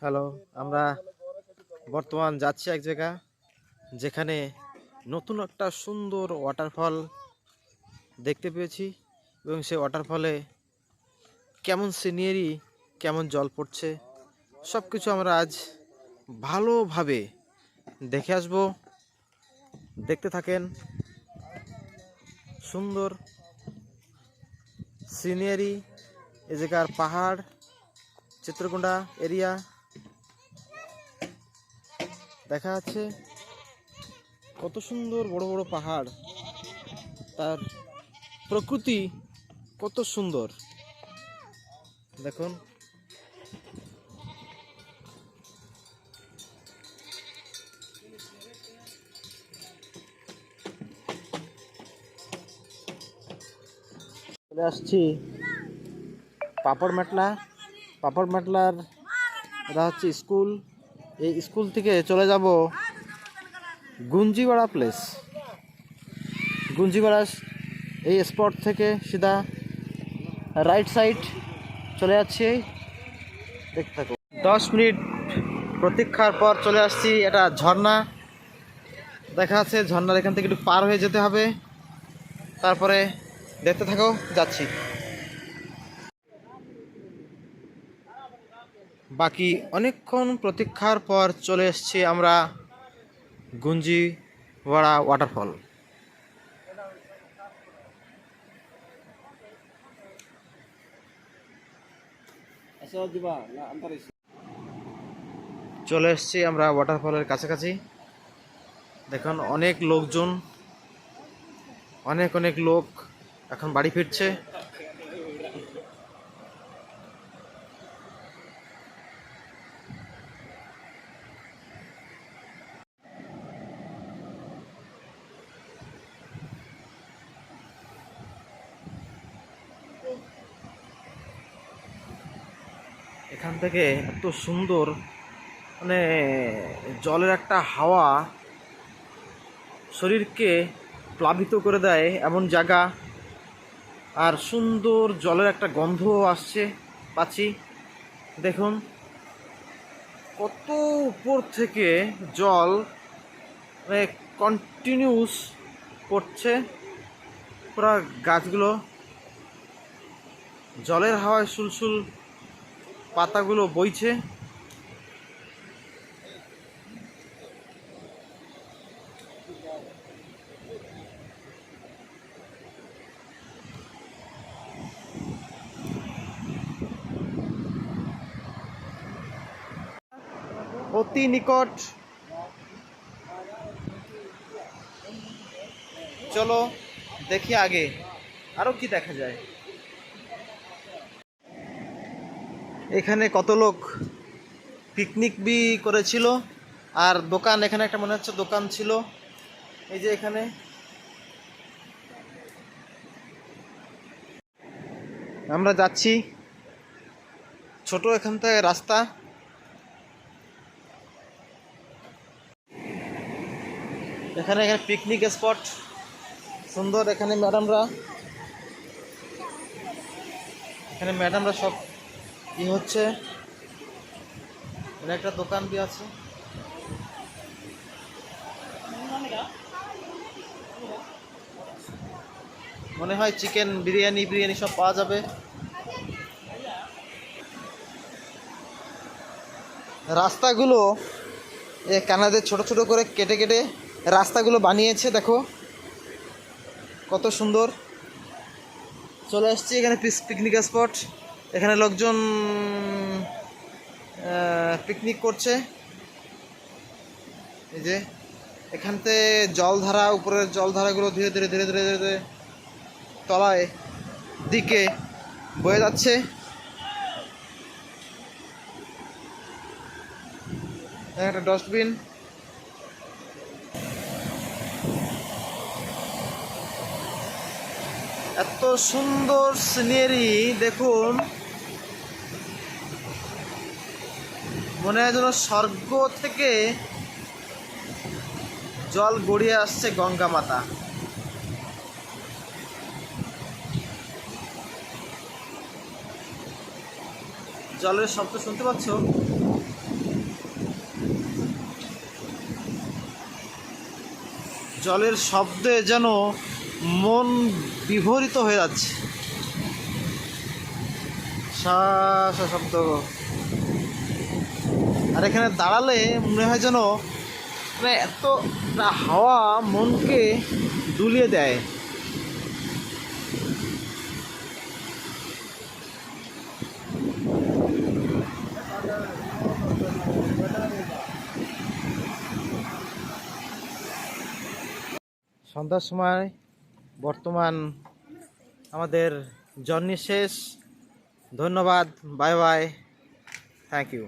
Hello, আমরা বর্তমান যাচ্ছি এক জায়গা যেখানে নতুন একটা সুন্দর ওয়াটারফল দেখতে পেয়েছি এবং সেই ওয়াটারফলে কেমন সিনারি, কেমন জল পড়ছে সব কিছু আমরা আজ ভালোভাবে দেখে আসব। দেখতে থাকেন। সুন্দর সিনারি, এ জায়গার পাহাড়, চিত্রকোণ্ডা এরিয়া দেখা যাচ্ছে। কত সুন্দর বড় বড় পাহাড়, তার প্রকৃতি কত সুন্দর দেখুন। চলে আসছি পাপড় মেটলার এটা হচ্ছে স্কুল। এই স্কুল থেকে চলে যাব গুঞ্জিপাড়া প্লেস। গুঞ্জিপাড়া এই স্পট থেকে সিধা রাইট সাইড চলে যাচ্ছি। দেখতে থাকো। 10 মিনিট প্রতীক্ষার পর চলে আসছি। এটা ঝর্ণা দেখা যাচ্ছে। ঝর্ণার এখান থেকে একটু পার হয়ে যেতে হবে, তারপরে দেখতে থাকো, যাচ্ছি। বাকি অনেকক্ষণ প্রতীক্ষার পর চলে এসেছি আমরা গুঞ্জিপাড়া ওয়াটারফল। চলে এসেছি আমরা ওয়াটারফলের কাছাকাছি। দেখুন অনেক লোকজন, অনেক লোক এখন বাড়ি ফিরছে। এখান থেকে এত সুন্দর, মানে জলের একটা হাওয়া শরীরকে প্লাবিত করে দেয় এমন জায়গা। আর সুন্দর জলের একটা গন্ধ আসছে, পাচ্ছি। দেখুন কত উপর থেকে জল মানে কন্টিনিউস পড়ছে। পুরা গাছগুলো জলের হাওয়ায় সুলসুল পাতাগুলো বইছে। অতি নিকট। চলো দেখি আগে আরো কি দেখা যায়। এখানে কত লোক পিকনিক বি করেছিল, আর দোকান এখানে একটা মনে হচ্ছে দোকান ছিল। এই যে এখানে আমরা যাচ্ছি, ছোট এখান থেকে রাস্তা। এখানে পিকনিক স্পট সুন্দর। এখানে ম্যাডামরা সব কি হচ্ছে, একটা দোকান দিয়ে আছে। মনে হয় চিকেন বিরিয়ানি সব পাওয়া যাবে। রাস্তাগুলো কানাদের ছোট ছোট করে কেটে কেটে রাস্তাগুলো বানিয়েছে, দেখো কত সুন্দর। চলে আসছি এখানে পিকনিক স্পট। এখানে লোকজন পিকনিক করছে। এই যে এখানতে জলধারা, উপরের জলধারাগুলো ধীরে ধীরে ধীরে ধীরে ধীরে তলায় দিকে বয়ে যাচ্ছে। একটা ডাস্টবিন। এত সুন্দর সিনারি দেখুন, মনে হয় যেন স্বর্গ থেকে জল গড়িয়ে আসছে গঙ্গা মাতা। জলের শব্দ শুনতে পাচ্ছ? জলের শব্দে যেন মন বিভোরিত হয়ে যাচ্ছে। শব্দ, আর এখানে দাঁড়ালে মনে হয় যেন মানে এত হাওয়া মনকে দুলিয়ে দেয়। সন্ধ্যার সময় বর্তমান আমাদের জার্নি শেষ। ধন্যবাদ, বাই বাই, থ্যাংক ইউ।